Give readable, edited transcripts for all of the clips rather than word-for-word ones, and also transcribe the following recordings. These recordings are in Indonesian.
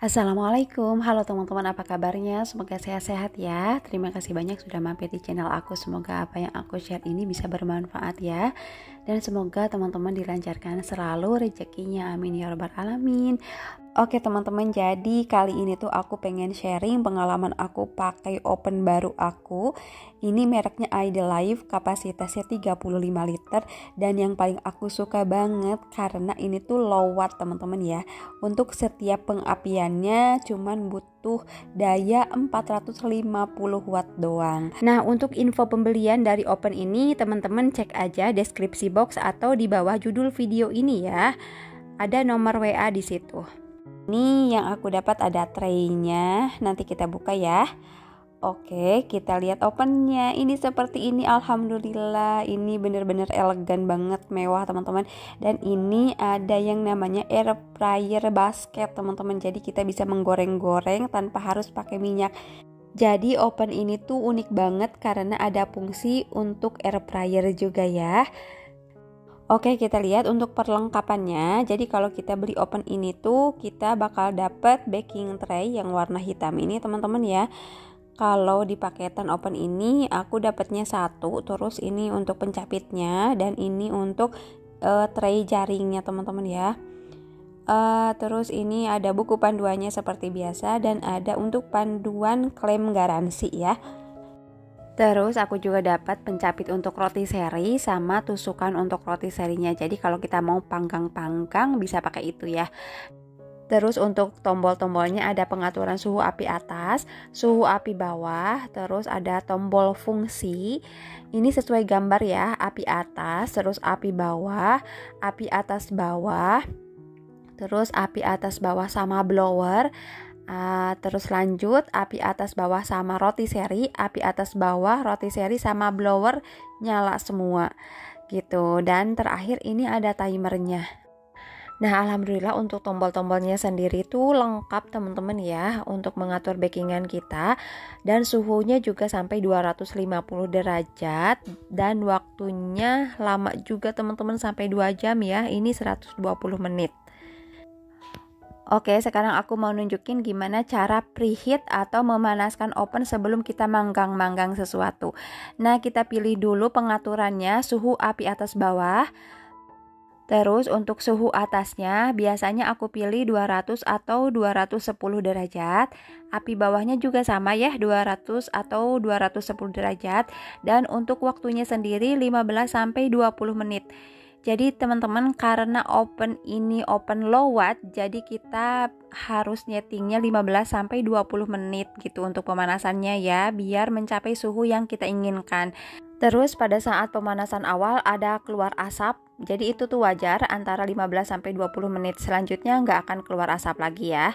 Assalamualaikum, halo teman-teman, apa kabarnya? Semoga sehat-sehat ya. Terima kasih banyak sudah mampir di channel aku. Semoga apa yang aku share ini bisa bermanfaat ya. Dan semoga teman-teman dilancarkan selalu rezekinya, amin ya rabbal alamin. Oke teman-teman, jadi kali ini tuh aku pengen sharing pengalaman aku pakai oven baru aku. Ini mereknya Idolife, kapasitasnya 35 liter. Dan yang paling aku suka banget karena ini tuh low watt teman-teman ya. Untuk setiap pengapiannya cuman butuh daya 450 watt doang. Nah, untuk info pembelian dari oven ini teman-teman cek aja deskripsi box atau di bawah judul video ini ya. Ada nomor WA di situ. Ini yang aku dapat ada tray-nya. Nanti kita buka ya. Oke, kita lihat ovennya. Ini seperti ini, alhamdulillah. Ini bener-bener elegan banget, mewah teman-teman. Dan ini ada yang namanya air fryer basket teman-teman. Jadi kita bisa menggoreng-goreng tanpa harus pakai minyak. Jadi oven ini tuh unik banget karena ada fungsi untuk air fryer juga ya. Oke, kita lihat untuk perlengkapannya. Jadi kalau kita beli oven ini tuh kita bakal dapet baking tray yang warna hitam ini teman-teman ya. Kalau di paketan oven ini aku dapatnya satu, terus ini untuk pencapitnya dan ini untuk tray jaringnya teman-teman ya. Terus ini ada buku panduannya seperti biasa dan ada untuk panduan klaim garansi ya. Terus aku juga dapat pencapit untuk roti seri sama tusukan untuk roti serinya. Jadi kalau kita mau panggang-panggang bisa pakai itu ya. Terus untuk tombol-tombolnya ada pengaturan suhu api atas, suhu api bawah, terus ada tombol fungsi. Ini sesuai gambar ya, api atas, terus api bawah, api atas bawah, terus api atas bawah sama blower. Terus lanjut api atas bawah sama roti seri, api atas bawah roti seri sama blower nyala semua gitu. Dan terakhir ini ada timernya. Nah, alhamdulillah untuk tombol-tombolnya sendiri tuh lengkap teman-teman ya untuk mengatur bakingan kita, dan suhunya juga sampai 250 derajat dan waktunya lama juga teman-teman, sampai 2 jam ya. Ini 120 menit. Oke, sekarang aku mau nunjukin gimana cara preheat atau memanaskan oven sebelum kita manggang-manggang sesuatu. Nah, kita pilih dulu pengaturannya, suhu api atas bawah. Terus untuk suhu atasnya biasanya aku pilih 200 atau 210 derajat. Api bawahnya juga sama ya, 200 atau 210 derajat. Dan untuk waktunya sendiri 15 sampai 20 menit. Jadi teman-teman, karena oven ini oven low watt, jadi kita harus nyetingnya 15 sampai 20 menit gitu untuk pemanasannya ya, biar mencapai suhu yang kita inginkan. Terus pada saat pemanasan awal ada keluar asap, jadi itu tuh wajar, antara 15 sampai 20 menit selanjutnya nggak akan keluar asap lagi ya.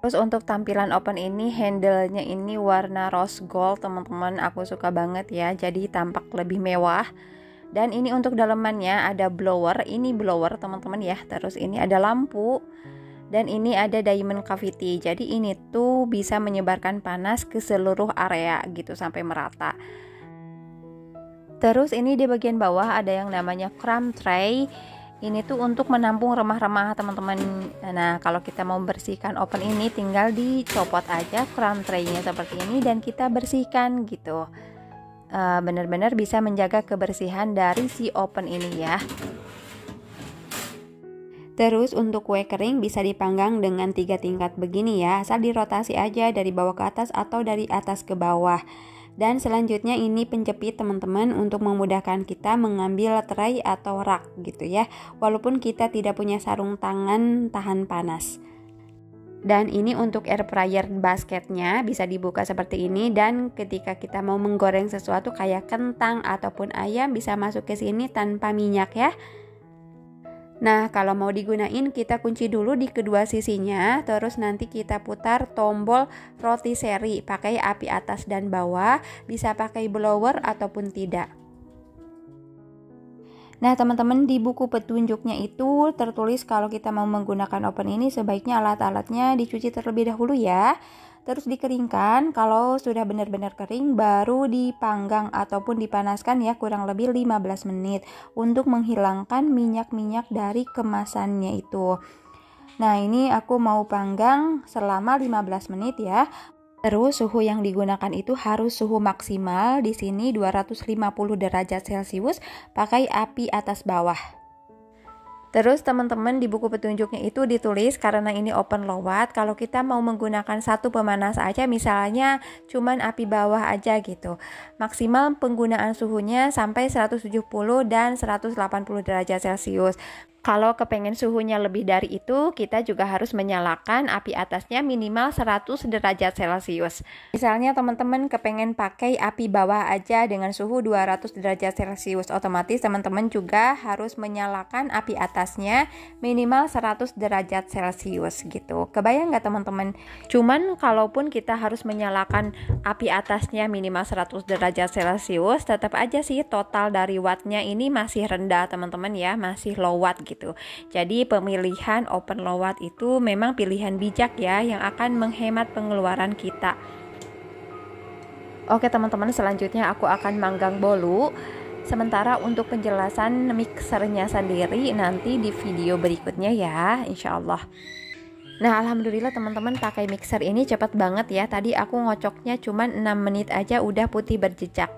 Terus untuk tampilan oven ini, handle-nya ini warna rose gold teman-teman, aku suka banget ya, jadi tampak lebih mewah. Dan ini untuk dalemannya ada blower, ini blower teman-teman ya. Terus ini ada lampu dan ini ada diamond cavity. Jadi ini tuh bisa menyebarkan panas ke seluruh area gitu sampai merata. Terus ini di bagian bawah ada yang namanya crumb tray. Ini tuh untuk menampung remah-remah teman-teman. Nah, kalau kita mau bersihkan oven ini tinggal dicopot aja crumb tray-nya seperti ini dan kita bersihkan gitu. Benar-benar bisa menjaga kebersihan dari si oven ini ya. Terus untuk kue kering bisa dipanggang dengan 3 tingkat begini ya, asal dirotasi aja dari bawah ke atas atau dari atas ke bawah. Dan selanjutnya ini penjepit teman-teman untuk memudahkan kita mengambil tray atau rak gitu ya, walaupun kita tidak punya sarung tangan tahan panas. Dan ini untuk air fryer basketnya bisa dibuka seperti ini, dan ketika kita mau menggoreng sesuatu kayak kentang ataupun ayam bisa masuk ke sini tanpa minyak ya. Nah, kalau mau digunain kita kunci dulu di kedua sisinya, terus nanti kita putar tombol roti seri pakai api atas dan bawah, bisa pakai blower ataupun tidak. Nah teman-teman, di buku petunjuknya itu tertulis kalau kita mau menggunakan oven ini sebaiknya alat-alatnya dicuci terlebih dahulu ya. Terus dikeringkan, kalau sudah benar-benar kering baru dipanggang ataupun dipanaskan ya kurang lebih 15 menit untuk menghilangkan minyak-minyak dari kemasannya itu. Nah, ini aku mau panggang selama 15 menit ya. Terus suhu yang digunakan itu harus suhu maksimal, di sini 250 derajat Celcius, pakai api atas bawah. Terus teman-teman di buku petunjuknya itu ditulis karena ini open low watt, kalau kita mau menggunakan satu pemanas aja, misalnya cuman api bawah aja gitu, maksimal penggunaan suhunya sampai 170 dan 180 derajat Celcius. Kalau kepengen suhunya lebih dari itu, kita juga harus menyalakan api atasnya minimal 100 derajat Celcius. Misalnya teman-teman kepengen pakai api bawah aja dengan suhu 200 derajat Celcius, otomatis teman-teman juga harus menyalakan api atasnya minimal 100 derajat Celcius gitu. Kebayang nggak teman-teman? Cuman kalaupun kita harus menyalakan api atasnya minimal 100 derajat Celcius, tetap aja sih total dari wattnya ini masih rendah teman-teman ya, masih low watt gitu. Jadi pemilihan open low watt itu memang pilihan bijak ya, yang akan menghemat pengeluaran kita. Oke teman-teman, selanjutnya aku akan manggang bolu. Sementara untuk penjelasan mixernya sendiri nanti di video berikutnya ya, insya Allah. Nah, alhamdulillah teman-teman, pakai mixer ini cepat banget ya. Tadi aku ngocoknya cuma 6 menit aja udah putih berjejak.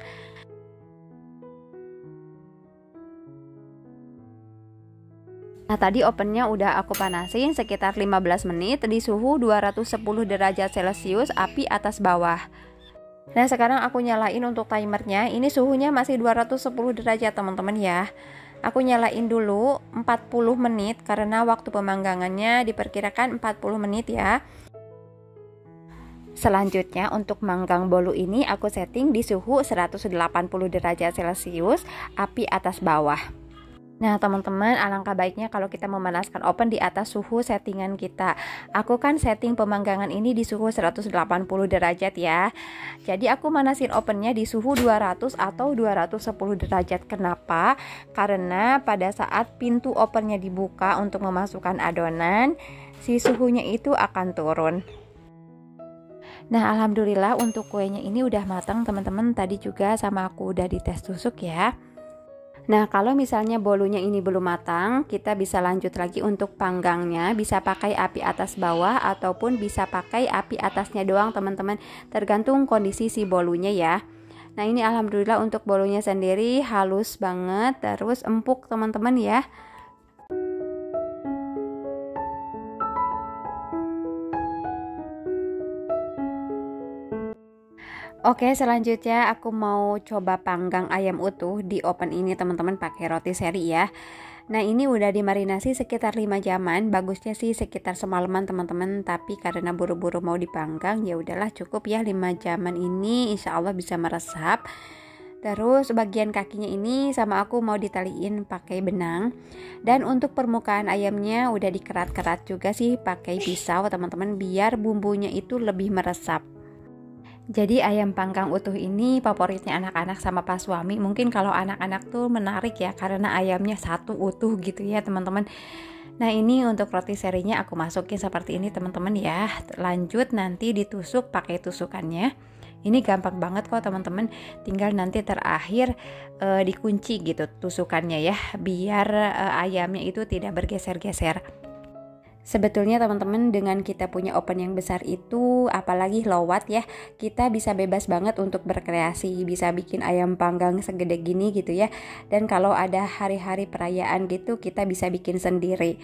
Nah, tadi ovennya udah aku panasin sekitar 15 menit di suhu 210 derajat Celcius, api atas bawah. Nah, sekarang aku nyalain untuk timernya. Ini suhunya masih 210 derajat teman-teman ya. Aku nyalain dulu 40 menit karena waktu pemanggangannya diperkirakan 40 menit ya. Selanjutnya untuk manggang bolu ini aku setting di suhu 180 derajat Celcius, api atas bawah. Nah teman-teman, alangkah baiknya kalau kita memanaskan oven di atas suhu settingan kita. Aku kan setting pemanggangan ini di suhu 180 derajat ya. Jadi aku manasin ovennya di suhu 200 atau 210 derajat. Kenapa? Karena pada saat pintu ovennya dibuka untuk memasukkan adonan, si suhunya itu akan turun. Nah alhamdulillah untuk kuenya ini udah matang teman-teman. Tadi juga sama aku udah dites tusuk ya. Nah, kalau misalnya bolunya ini belum matang, kita bisa lanjut lagi untuk panggangnya. Bisa pakai api atas bawah ataupun bisa pakai api atasnya doang, teman-teman. Tergantung kondisi si bolunya ya. Nah, ini alhamdulillah untuk bolunya sendiri halus banget, terus empuk, teman-teman ya. Oke, selanjutnya aku mau coba panggang ayam utuh di oven ini teman-teman, pakai roti seri ya. Nah, ini udah dimarinasi sekitar 5 jaman, bagusnya sih sekitar semalaman teman-teman, tapi karena buru-buru mau dipanggang ya udahlah cukup ya 5 jaman ini, insya Allah bisa meresap. Terus bagian kakinya ini sama aku mau ditaliin pakai benang. Dan untuk permukaan ayamnya udah dikerat-kerat juga sih pakai pisau teman-teman, biar bumbunya itu lebih meresap. Jadi ayam panggang utuh ini favoritnya anak-anak sama pas suami. Mungkin kalau anak-anak tuh menarik ya karena ayamnya satu utuh gitu ya teman-teman. Nah ini untuk roti serinya aku masukin seperti ini teman-teman ya. Lanjut nanti ditusuk pakai tusukannya. Ini gampang banget kok teman-teman. Tinggal nanti terakhir dikunci gitu tusukannya ya. Biar ayamnya itu tidak bergeser-geser. Sebetulnya teman-teman dengan kita punya oven yang besar itu, apalagi low watt ya, kita bisa bebas banget untuk berkreasi, bisa bikin ayam panggang segede gini gitu ya. Dan kalau ada hari-hari perayaan gitu, kita bisa bikin sendiri.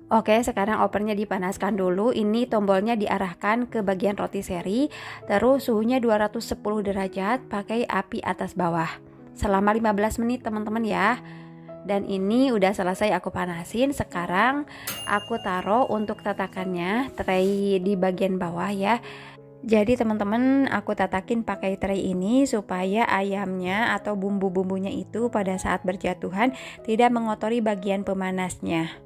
Oke, sekarang ovennya dipanaskan dulu. Ini tombolnya diarahkan ke bagian roti seri, terus suhunya 210 derajat, pakai api atas bawah. Selama 15 menit teman-teman ya. Dan ini udah selesai aku panasin. Sekarang aku taruh untuk tatakannya tray di bagian bawah ya. Jadi teman-teman, aku tatakin pakai tray ini supaya ayamnya atau bumbu-bumbunya itu pada saat berjatuhan tidak mengotori bagian pemanasnya.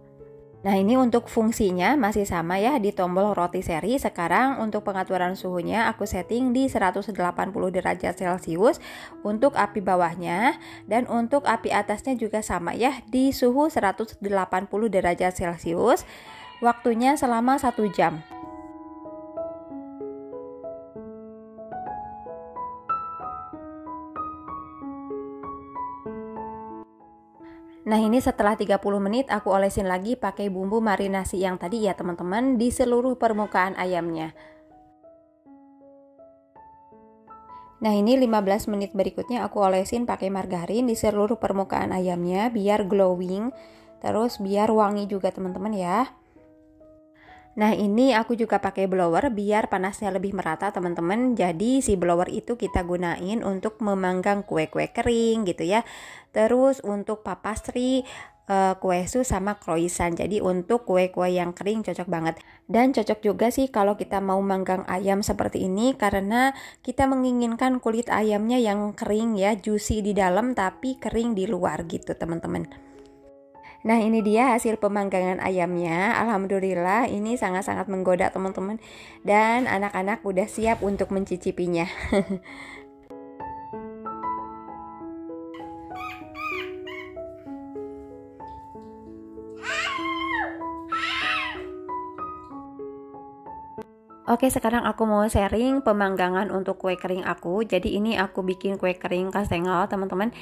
Nah ini untuk fungsinya masih sama ya di tombol roti seri. Sekarang untuk pengaturan suhunya aku setting di 180 derajat Celcius untuk api bawahnya. Dan untuk api atasnya juga sama ya di suhu 180 derajat Celcius. Waktunya selama 1 jam. Nah ini setelah 30 menit aku olesin lagi pakai bumbu marinasi yang tadi ya teman-teman di seluruh permukaan ayamnya. Nah ini 15 menit berikutnya aku olesin pakai margarin di seluruh permukaan ayamnya biar glowing, terus biar wangi juga teman-teman ya. Nah ini aku juga pakai blower biar panasnya lebih merata teman-teman. Jadi si blower itu kita gunain untuk memanggang kue-kue kering gitu ya. Terus untuk papastri, kue sus sama croissant. Jadi untuk kue-kue yang kering cocok banget. Dan cocok juga sih kalau kita mau manggang ayam seperti ini karena kita menginginkan kulit ayamnya yang kering ya, juicy di dalam tapi kering di luar gitu teman-teman. Nah ini dia hasil pemanggangan ayamnya. Alhamdulillah ini sangat-sangat menggoda teman-teman. Dan anak-anak udah siap untuk mencicipinya. Oke, sekarang aku mau sharing pemanggangan untuk kue kering aku. Jadi ini aku bikin kue kering kastengel teman-teman.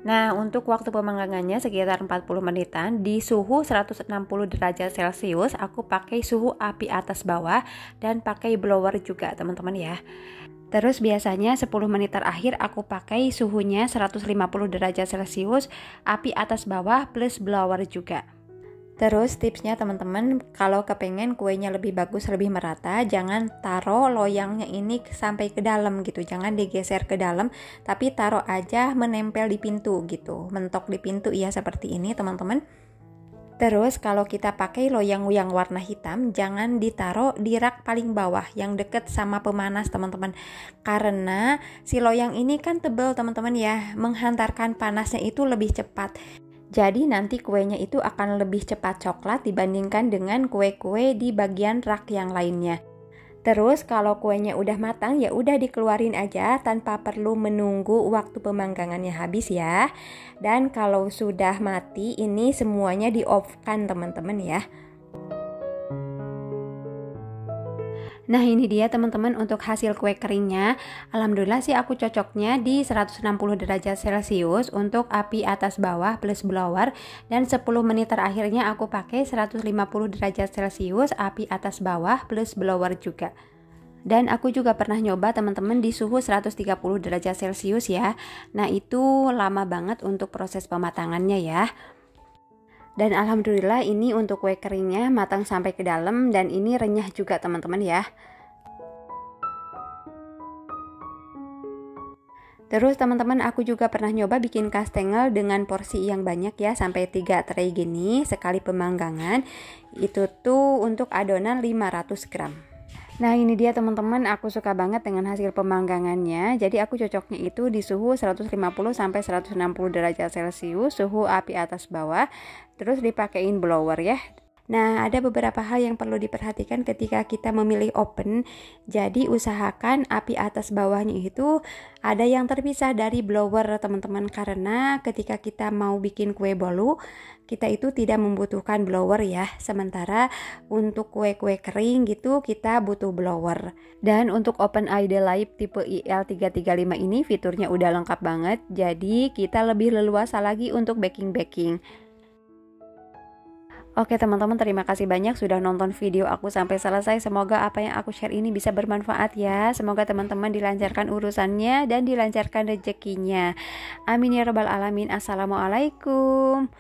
Nah untuk waktu pemanggangannya sekitar 40 menitan di suhu 160 derajat Celcius. Aku pakai suhu api atas bawah dan pakai blower juga teman-teman ya. Terus biasanya 10 menit terakhir aku pakai suhunya 150 derajat Celcius, api atas bawah plus blower juga. Terus tipsnya teman-teman, kalau kepengen kuenya lebih bagus, lebih merata, jangan taruh loyangnya ini sampai ke dalam gitu. Jangan digeser ke dalam, tapi taruh aja menempel di pintu gitu. Mentok di pintu ya seperti ini teman-teman. Terus kalau kita pakai loyang yang warna hitam, jangan ditaruh di rak paling bawah yang deket sama pemanas teman-teman. Karena si loyang ini kan tebal teman-teman ya, menghantarkan panasnya itu lebih cepat. Jadi nanti kuenya itu akan lebih cepat coklat dibandingkan dengan kue-kue di bagian rak yang lainnya. Terus kalau kuenya udah matang ya udah dikeluarin aja tanpa perlu menunggu waktu pemanggangannya habis ya. Dan kalau sudah mati ini semuanya di off kan teman-teman ya. Nah ini dia teman-teman untuk hasil kue keringnya. Alhamdulillah sih aku cocoknya di 160 derajat Celcius untuk api atas bawah plus blower. Dan 10 menit terakhirnya aku pakai 150 derajat Celcius api atas bawah plus blower juga. Dan aku juga pernah nyoba teman-teman di suhu 130 derajat Celcius ya. Nah itu lama banget untuk proses pematangannya ya. Dan alhamdulillah ini untuk kue keringnya matang sampai ke dalam dan ini renyah juga teman-teman ya. Terus teman-teman aku juga pernah nyoba bikin kastengel dengan porsi yang banyak ya, sampai 3 tray gini sekali pemanggangan. Itu tuh untuk adonan 500 gram. Nah ini dia teman-teman, aku suka banget dengan hasil pemanggangannya. Jadi aku cocoknya itu di suhu 150 sampai 160 derajat Celcius, suhu api atas bawah. Terus dipakein blower ya. Nah ada beberapa hal yang perlu diperhatikan ketika kita memilih oven. Jadi usahakan api atas bawahnya itu ada yang terpisah dari blower teman-teman. Karena ketika kita mau bikin kue bolu, kita itu tidak membutuhkan blower ya. Sementara untuk kue-kue kering gitu kita butuh blower. Dan untuk Open Idle Light tipe IL335 ini fiturnya udah lengkap banget. Jadi kita lebih leluasa lagi untuk baking-baking. Oke teman-teman, terima kasih banyak sudah nonton video aku sampai selesai. Semoga apa yang aku share ini bisa bermanfaat ya. Semoga teman-teman dilancarkan urusannya dan dilancarkan rezekinya. Amin ya rabbal alamin. Assalamualaikum.